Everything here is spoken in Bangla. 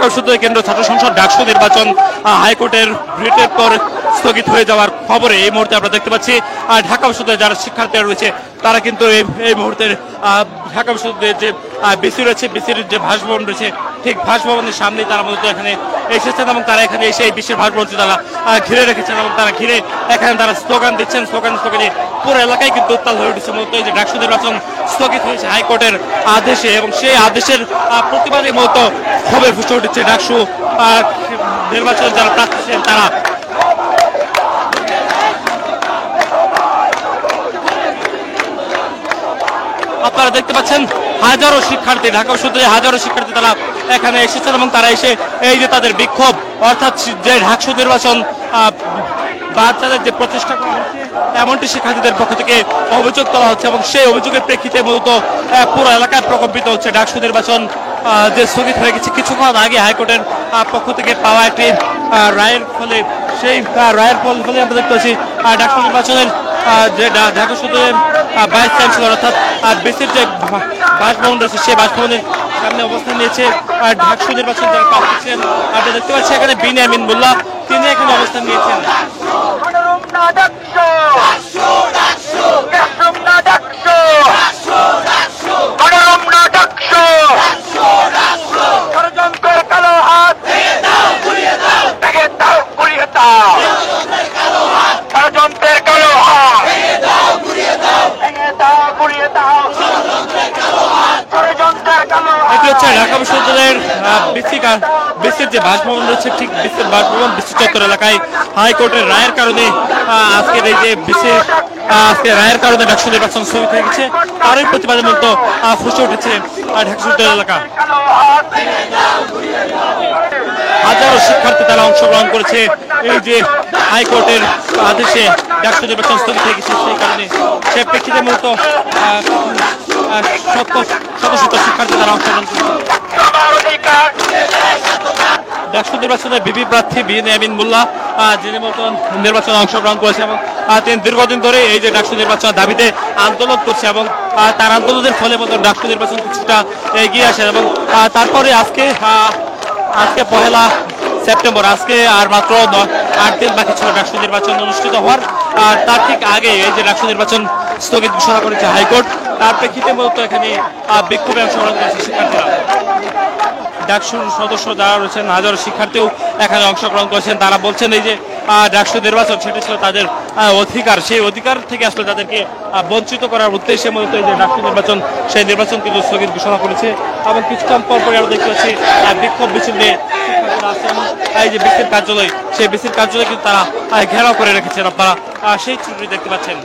ঢাকা বিশ্ববিদ্যালয় কেন্দ্র ছাত্র সংসদ ডাকসু নির্বাচন হাইকোর্টের রিটের পর স্থগিত হয়ে যাওয়ার খবরে এই মুহূর্তে আমরা দেখতে পাচ্ছি ঢাকা বিশ্ববিদ্যালয়ে যারা শিক্ষার্থীরা রয়েছে তারা কিন্তু এই মুহূর্তে ঢাকা বিশ্ববিদ্যালয়ের যে বিসি রয়েছে, বিসির যে ভাসভবন রয়েছে ঠিক ভাসভবনের সামনেই তারা মূলত এখানে এসেছেন এবং তারা এখানে এসে এই বিসির ভাসভবনটি তারা ঘিরে রেখেছেন এবং তারা ঘিরে এখানে তারা স্লোগান দিচ্ছেন। স্লোগানে পুরো এলাকায় কিন্তু উত্তাল হয়ে উঠেছে। মূলত এই যে ডাকসু নির্বাচন স্থগিত হয়েছে হাইকোর্টের আদেশে এবং সেই আদেশের প্রতিবাদে মূলত ক্ষোভে ফুসে উঠেছে ডাকসু নির্বাচনের যারা প্রার্থী ছিলেন তারা। আপনারা দেখতে পাচ্ছেন হাজারো শিক্ষার্থী, ঢাকা বিশ্ববিদ্যালয়ে হাজারো শিক্ষার্থী তারা এখানে এসেছেন এবং তারা এসে এই যে তাদের বিক্ষোভ অর্থাৎ যে ডাকসু নির্বাচন বাচ্চাদের যে প্রচেষ্টা করা হচ্ছে এমনটি শিক্ষার্থীদের পক্ষ থেকে অভিযোগ তোলা হচ্ছে এবং সেই অভিযোগের প্রেক্ষিতে মূলত পুরো এলাকায় প্রকম্পিত হচ্ছে। ডাকসু নির্বাচন যে স্থগিত হয়ে গেছে কিছুক্ষণ আগে হাইকোর্টের পক্ষ থেকে পাওয়া একটি রায়ের ফলে সেই রায়ের ফলে আমরা দেখতে পাচ্ছি ডাকসু নির্বাচনের যে ঢাকা বিশ্ববিদ্যালয়ের ভাইস চ্যান্সেলর অর্থাৎ বিসির যে বাসভবন রয়েছে সেই বাসভবনের সামনে অবস্থান নিয়েছে ডাকসু নির্বাচন যারা প্রার্থী ছিলেন। আমরা দেখতে পাচ্ছি এখানে বিনিয়ামিন মোল্লা তিনি এখানে অবস্থান নিয়েছেন। ঢাকা বিশ্ববিদ্যালয়ের বিসির যে বাসভবন রয়েছে ঠিক বিসির বাসভবন বিসি চত্বর এলাকায় হাইকোর্টের রায়ের কারণে আজকের এই যে বিসির রায়ের কারণে ডাকসু নির্বাচন স্থগিত হয়ে গেছে তারই প্রতিবাদের মতো ফুসে উঠেছে ঢাকা বিশ্ববিদ্যালয় এলাকা। হাজারো শিক্ষার্থী তারা অংশগ্রহণ করেছে এই যে হাইকোর্টের আদেশে ডাকসু নির্বাচন স্থগিত হয়ে গেছে সেই কারণে সে প্রেক্ষিতে মূলত শত শত শিক্ষার্থী তারা অংশগ্রহণ করেছে। ডাকসু নির্বাচনে বিপি প্রার্থী বিনিয়ামিন মোল্লা যিনি মূলত নির্বাচনে অংশগ্রহণ করেছে এবং তিনি দীর্ঘদিন ধরে এই যে ডাকসু নির্বাচনের দাবিতে আন্দোলন করছে এবং তার আন্দোলনের ফলে মতো ডাকসু নির্বাচন কিছুটা এগিয়ে আসে এবং তারপরে আজকে 1 সেপ্টেম্বর আজকে আর মাত্র 8 দিন বাকি ছিল ডাকসু নির্বাচন অনুষ্ঠিত হওয়ার। আর তার ঠিক আগে এই যে ডাকসু নির্বাচন স্থগিত ঘোষণা করেছে হাইকোর্ট তার প্রেক্ষিতে মূলত এখানে বিক্ষোভে অংশগ্রহণ করেছে শিক্ষার্থীরা। ডাকসুর সদস্য যারা রয়েছেন হাজারো শিক্ষার্থীও এখানে অংশগ্রহণ করেছেন। তারা বলছেন এই যে ডাকসু নির্বাচন সেটি ছিল তাদের অধিকার, সেই অধিকার থেকে আসলে তাদেরকে বঞ্চিত করার উদ্দেশ্যে মূলত এই যে ডাকসু নির্বাচন সেই নির্বাচন কিন্তু স্থগিত ঘোষণা করেছে এবং কিছুক্ষণ পর পরে আমরা দেখতে পাচ্ছি বিক্ষোভ মিছিল নিয়ে শিক্ষার্থীরা আসছেন এই যে বিসির কার্যালয় সেই বিসির কার্যালয় কিন্তু তারা ঘেরাও করে রেখেছেন। আপনারা সেই ছবি দেখতে পাচ্ছেন।